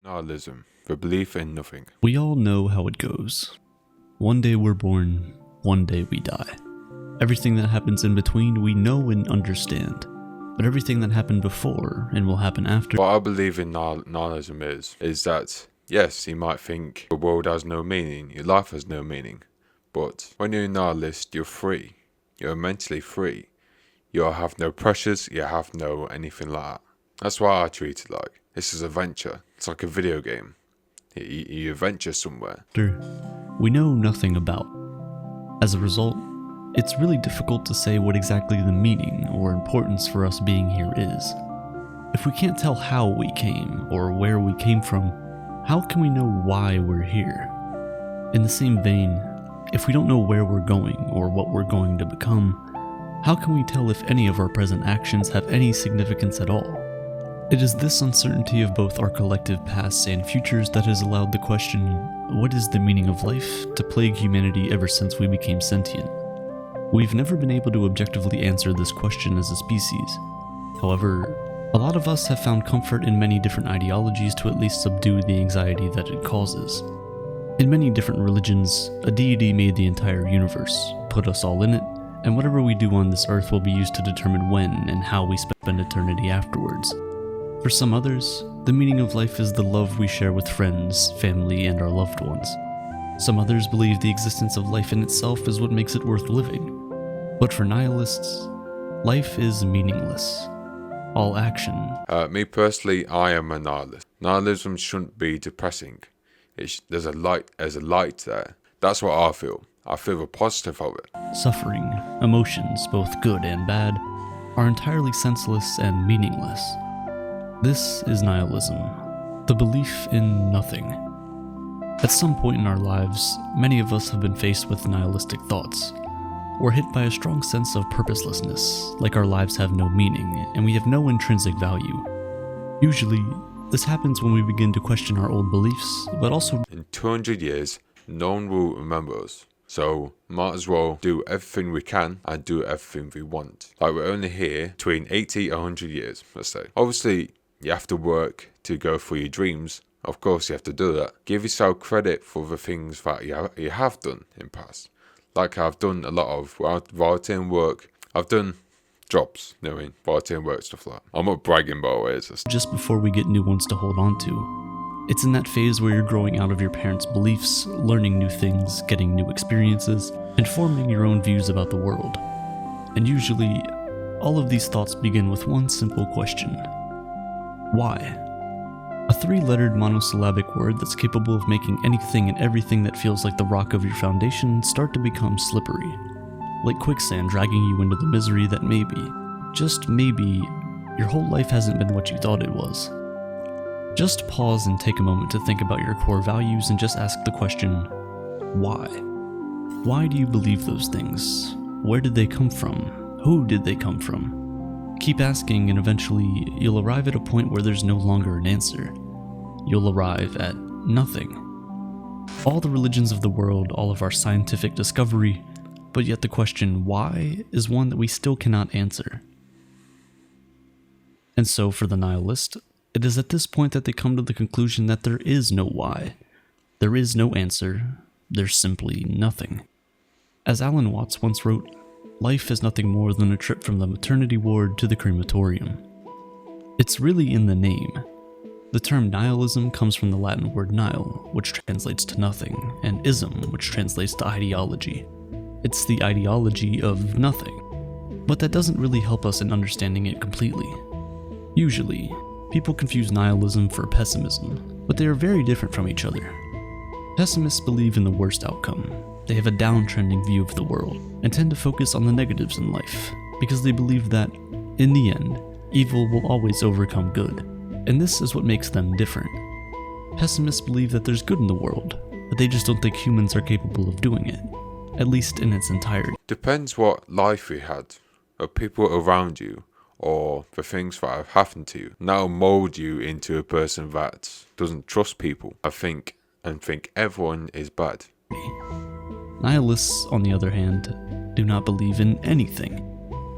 Nihilism, the belief in nothing. We all know how it goes. One day we're born, one day we die. Everything that happens in between we know and understand, but everything that happened before and will happen after. What I believe in nihilism is that, yes, you might think the world has no meaning, your life has no meaning, but when you're a nihilist, you're free. You're mentally free. You have no pressures, you have no anything like that. That's why I treat it like. This is a venture. It's like a video game. You venture somewhere. We know nothing about. As a result, it's really difficult to say what exactly the meaning or importance for us being here is. If we can't tell how we came or where we came from, how can we know why we're here? In the same vein, if we don't know where we're going or what we're going to become, how can we tell if any of our present actions have any significance at all? It is this uncertainty of both our collective pasts and futures that has allowed the question, what is the meaning of life, to plague humanity ever since we became sentient. We've never been able to objectively answer this question as a species. However, a lot of us have found comfort in many different ideologies to at least subdue the anxiety that it causes. In many different religions, a deity made the entire universe, put us all in it, and whatever we do on this earth will be used to determine when and how we spend eternity afterwards. For some others, the meaning of life is the love we share with friends, family, and our loved ones. Some others believe the existence of life in itself is what makes it worth living. But for nihilists, life is meaningless. All action. Me personally, I am a nihilist. Nihilism shouldn't be depressing. There's a light there. That's what I feel. I feel the positive of it. Suffering, emotions, both good and bad, are entirely senseless and meaningless. This is nihilism, the belief in nothing. At some point in our lives, many of us have been faced with nihilistic thoughts. We're hit by a strong sense of purposelessness, like our lives have no meaning and we have no intrinsic value. Usually, this happens when we begin to question our old beliefs, but also in 200 years, no one will remember us. So, might as well do everything we can and do everything we want. Like, we're only here between 80 and 100 years, let's say. Obviously, you have to work to go for your dreams. Of course, you have to do that. Give yourself credit for the things that you have done in the past. Like, I've done a lot of volunteering work. I've done jobs, volunteering work, stuff like that. I'm not bragging, by the way. It's just before we get new ones to hold on to. It's in that phase where you're growing out of your parents' beliefs, learning new things, getting new experiences, and forming your own views about the world. And usually, all of these thoughts begin with one simple question. Why? A three-lettered monosyllabic word that's capable of making anything and everything that feels like the rock of your foundation start to become slippery. Like quicksand dragging you into the misery that maybe, just maybe, your whole life hasn't been what you thought it was. Just pause and take a moment to think about your core values and just ask the question, why? Why do you believe those things? Where did they come from? Who did they come from? Keep asking and eventually you'll arrive at a point where there's no longer an answer. You'll arrive at nothing. All the religions of the world, all of our scientific discovery, but yet the question why is one that we still cannot answer. And so for the nihilist, it is at this point that they come to the conclusion that there is no why. There is no answer. There's simply nothing. As Alan Watts once wrote, life is nothing more than a trip from the maternity ward to the crematorium. It's really in the name. The term nihilism comes from the Latin word nihil, which translates to nothing, and ism, which translates to ideology. It's the ideology of nothing. But that doesn't really help us in understanding it completely. Usually, people confuse nihilism for pessimism, but they are very different from each other. Pessimists believe in the worst outcome. They have a downtrending view of the world and tend to focus on the negatives in life because they believe that, in the end, evil will always overcome good, and this is what makes them different. Pessimists believe that there's good in the world, but they just don't think humans are capable of doing it, at least in its entirety. Depends what life you had, or people around you, or the things that have happened to you. Now mold you into a person that doesn't trust people, think everyone is bad. Nihilists, on the other hand, do not believe in anything.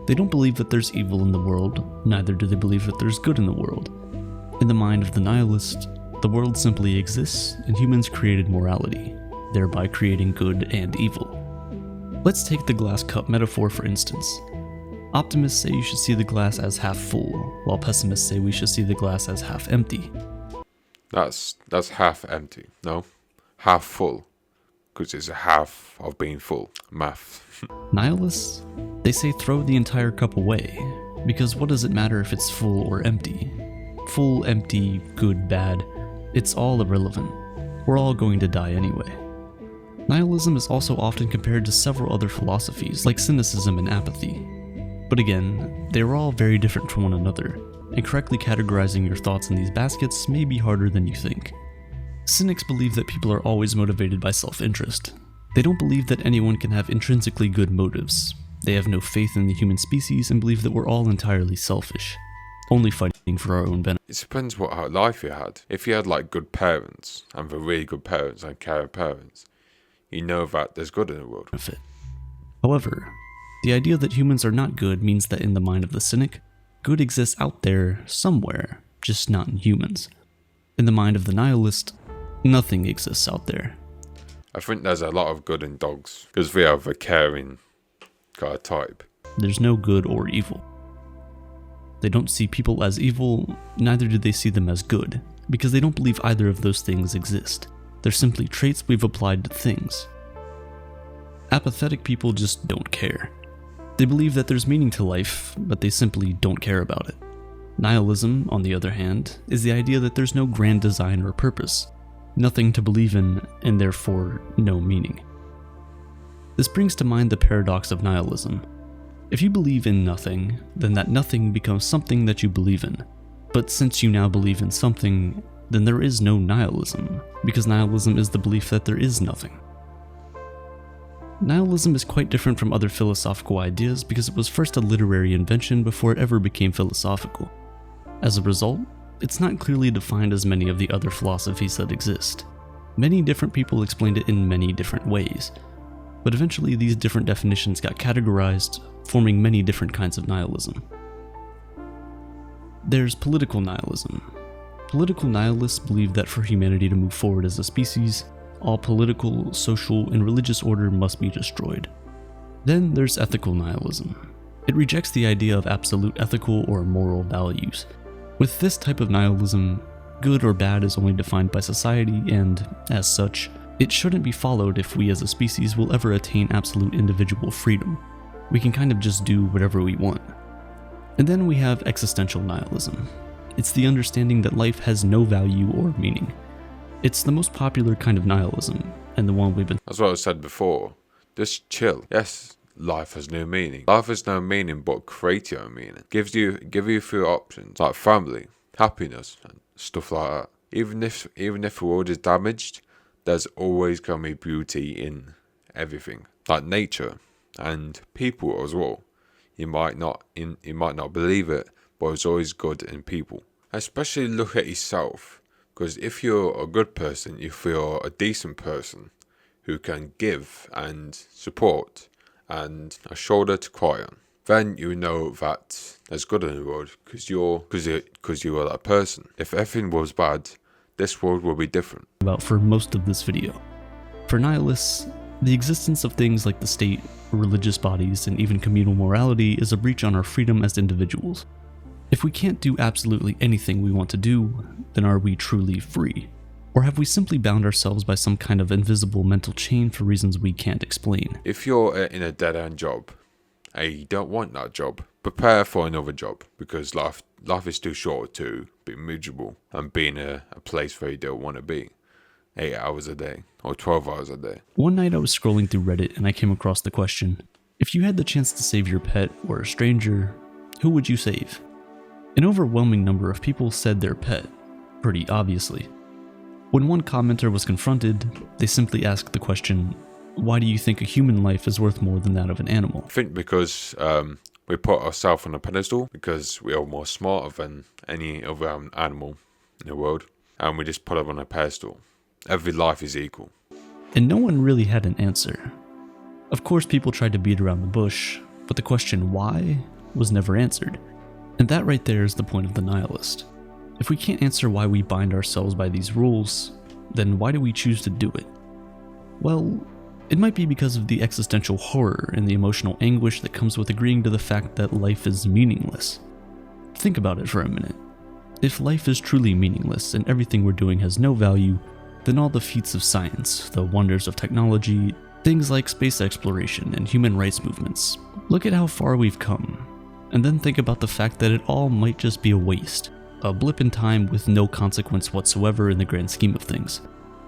They don't believe that there's evil in the world, neither do they believe that there's good in the world. In the mind of the nihilist, The world simply exists, and humans created morality, thereby creating good and evil. Let's take the glass cup metaphor for instance. Optimists say you should see the glass as half full, while pessimists say we should see the glass as half empty. That's half empty, no? Half full, because it's a half of being full. Math. Nihilists? They say throw the entire cup away, because what does it matter if it's full or empty? Full, empty, good, bad, it's all irrelevant. We're all going to die anyway. Nihilism is also often compared to several other philosophies like cynicism and apathy. But again, they are all very different from one another, and correctly categorizing your thoughts in these baskets may be harder than you think. Cynics believe that people are always motivated by self-interest. They don't believe that anyone can have intrinsically good motives. They have no faith in the human species and believe that we're all entirely selfish, only fighting for our own benefit. It depends what life you had. If you had like good parents, and they're really good parents and caring parents, you know that there's good in the world. However, the idea that humans are not good means that in the mind of the cynic, good exists out there somewhere, just not in humans. In the mind of the nihilist, nothing exists out there. I think there's a lot of good in dogs, because they have a caring kind of type. There's no good or evil. They don't see people as evil, neither do they see them as good, because they don't believe either of those things exist. They're simply traits we've applied to things. Apathetic people just don't care. They believe that there's meaning to life, but they simply don't care about it. Nihilism, on the other hand, is the idea that there's no grand design or purpose, nothing to believe in, and therefore no meaning. This brings to mind the paradox of nihilism. If you believe in nothing, then that nothing becomes something that you believe in. But since you now believe in something, then there is no nihilism, because nihilism is the belief that there is nothing. Nihilism is quite different from other philosophical ideas because it was first a literary invention before it ever became philosophical. As a result, it's not clearly defined as many of the other philosophies that exist. Many different people explained it in many different ways, but eventually these different definitions got categorized, forming many different kinds of nihilism. There's political nihilism. Political nihilists believe that for humanity to move forward as a species, all political, social, and religious order must be destroyed. Then there's ethical nihilism. It rejects the idea of absolute ethical or moral values. With this type of nihilism, good or bad is only defined by society, and, as such, it shouldn't be followed if we as a species will ever attain absolute individual freedom. We can kind of just do whatever we want. And then we have existential nihilism. It's the understanding that life has no value or meaning. It's the most popular kind of nihilism, and the one we've been— That's what I said before. Just chill. Yes, life has no meaning. Life has no meaning but create your own meaning. Give you a few options, like family, happiness, and stuff like that. Even if the world is damaged, there's always going to be beauty in everything. Like nature and people as well. You might not believe it, but it's always good in people. Especially look at yourself. Because if you're a good person, if you're a decent person who can give and support and a shoulder to cry on, then you know that there's good in the world because you are that person. If everything was bad, this world will be different. About for most of this video. For nihilists, the existence of things like the state, religious bodies, and even communal morality is a breach on our freedom as individuals. If we can't do absolutely anything we want to do, then are we truly free? Or have we simply bound ourselves by some kind of invisible mental chain for reasons we can't explain? If you're in a dead-end job, and you don't want that job, prepare for another job, because life is too short to be miserable and be in a place where you don't want to be. 8 hours a day, or 12 hours a day. One night I was scrolling through Reddit and I came across the question, if you had the chance to save your pet or a stranger, who would you save? An overwhelming number of people said their pet, pretty obviously. When one commenter was confronted, they simply asked the question, why do you think a human life is worth more than that of an animal? I think because we put ourselves on a pedestal, because we are more smarter than any other animal in the world, and we just put them on a pedestal. Every life is equal. And no one really had an answer. Of course, people tried to beat around the bush, but the question why was never answered. And that right there is the point of the nihilist. If we can't answer why we bind ourselves by these rules, then why do we choose to do it? Well, it might be because of the existential horror and the emotional anguish that comes with agreeing to the fact that life is meaningless. Think about it for a minute. If life is truly meaningless and everything we're doing has no value, then all the feats of science, the wonders of technology, things like space exploration and human rights movements, look at how far we've come. And then think about the fact that it all might just be a waste, a blip in time with no consequence whatsoever in the grand scheme of things.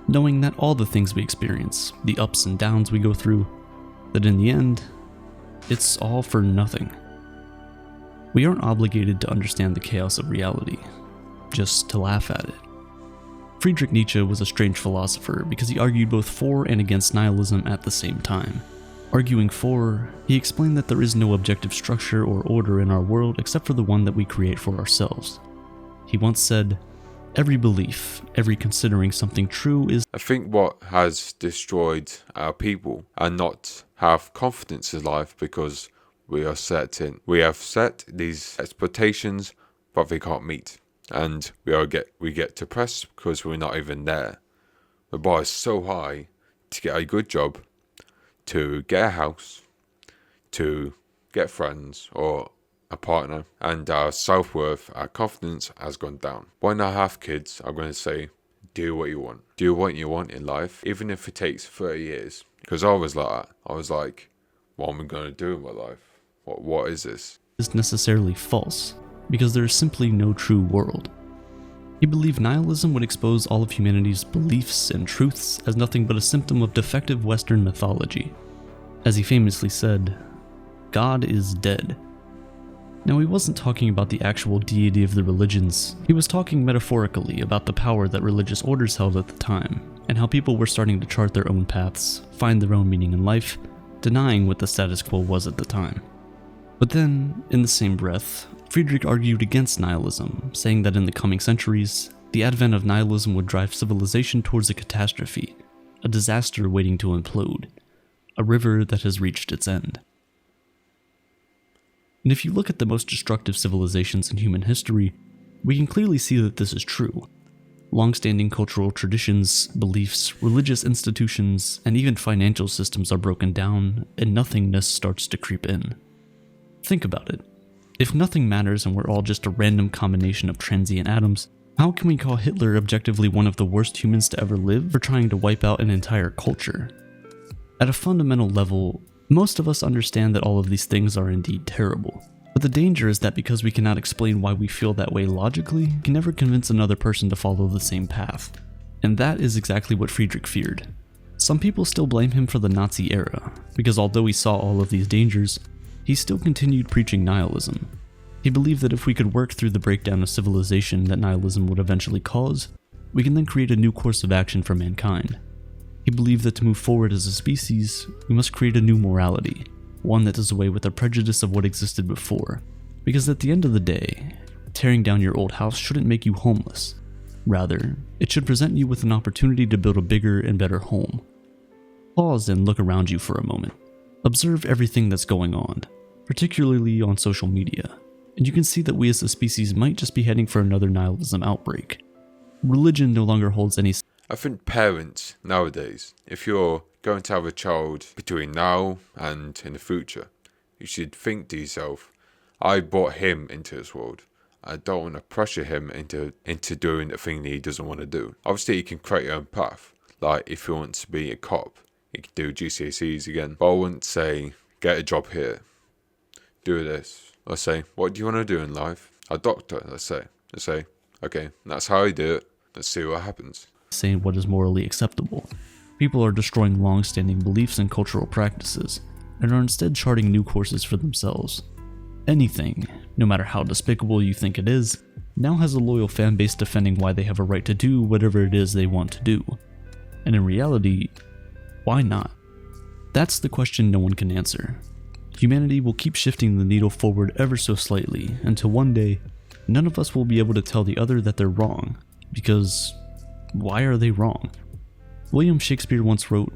Knowing that all the things we experience, the ups and downs we go through, that in the end, it's all for nothing. We aren't obligated to understand the chaos of reality, just to laugh at it. Friedrich Nietzsche was a strange philosopher because he argued both for and against nihilism at the same time. Arguing for, he explained that there is no objective structure or order in our world except for the one that we create for ourselves. He once said, "Every belief, every considering something true is..." I think what has destroyed our people and not have confidence in life because we have set these expectations that we can't meet. And we get depressed because we're not even there. The bar is so high to get a good job, to get a house, to get friends or a partner, and our self-worth, our confidence has gone down. When I have kids, I'm going to say, do what you want. Do what you want in life, even if it takes 30 years. Because I was like that. I was like, what am I going to do in my life? What is this? Is necessarily false, because there is simply no true world. He believed nihilism would expose all of humanity's beliefs and truths as nothing but a symptom of defective Western mythology. As he famously said, "God is dead." Now, he wasn't talking about the actual deity of the religions. He was talking metaphorically about the power that religious orders held at the time, and how people were starting to chart their own paths, find their own meaning in life, denying what the status quo was at the time. But then, in the same breath, Friedrich argued against nihilism, saying that in the coming centuries, the advent of nihilism would drive civilization towards a catastrophe, a disaster waiting to implode, a river that has reached its end. And if you look at the most destructive civilizations in human history, we can clearly see that this is true. Long-standing cultural traditions, beliefs, religious institutions, and even financial systems are broken down, and nothingness starts to creep in. Think about it. If nothing matters and we're all just a random combination of transient atoms, how can we call Hitler objectively one of the worst humans to ever live for trying to wipe out an entire culture? At a fundamental level, most of us understand that all of these things are indeed terrible. But the danger is that because we cannot explain why we feel that way logically, we can never convince another person to follow the same path. And that is exactly what Friedrich feared. Some people still blame him for the Nazi era, because although he saw all of these dangers, he still continued preaching nihilism. He believed that if we could work through the breakdown of civilization that nihilism would eventually cause, we can then create a new course of action for mankind. He believed that to move forward as a species, we must create a new morality, one that does away with the prejudice of what existed before. Because at the end of the day, tearing down your old house shouldn't make you homeless. Rather, it should present you with an opportunity to build a bigger and better home. Pause and look around you for a moment. Observe everything that's going on, particularly on social media, and you can see that we as a species might just be heading for another nihilism outbreak. Religion no longer holds any... I think parents nowadays, if you're going to have a child between now and in the future, you should think to yourself, I brought him into this world. I don't want to pressure him into doing the thing that he doesn't want to do. Obviously, you can create your own path. Like, if you want to be a cop, you can do GCSEs again. But I wouldn't say, get a job here. Do this. Let's say, what do you want to do in life? A doctor, let's say. Let's say, okay, that's how I do it. Let's see what happens. Saying what is morally acceptable. People are destroying long-standing beliefs and cultural practices, and are instead charting new courses for themselves. Anything, no matter how despicable you think it is, now has a loyal fan base defending why they have a right to do whatever it is they want to do. And in reality, why not? That's the question no one can answer. Humanity will keep shifting the needle forward ever so slightly until one day, none of us will be able to tell the other that they're wrong, because why are they wrong? William Shakespeare once wrote,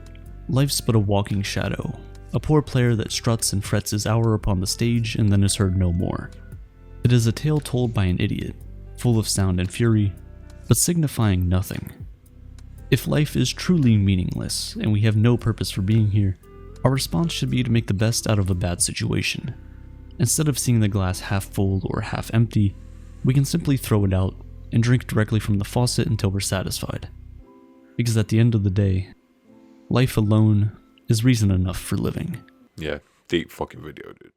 "Life's but a walking shadow, a poor player that struts and frets his hour upon the stage and then is heard no more." It is a tale told by an idiot, full of sound and fury, but signifying nothing. If life is truly meaningless and we have no purpose for being here, our response should be to make the best out of a bad situation. Instead of seeing the glass half full or half empty, we can simply throw it out and drink directly from the faucet until we're satisfied. Because at the end of the day, life alone is reason enough for living. Yeah, deep fucking video, dude.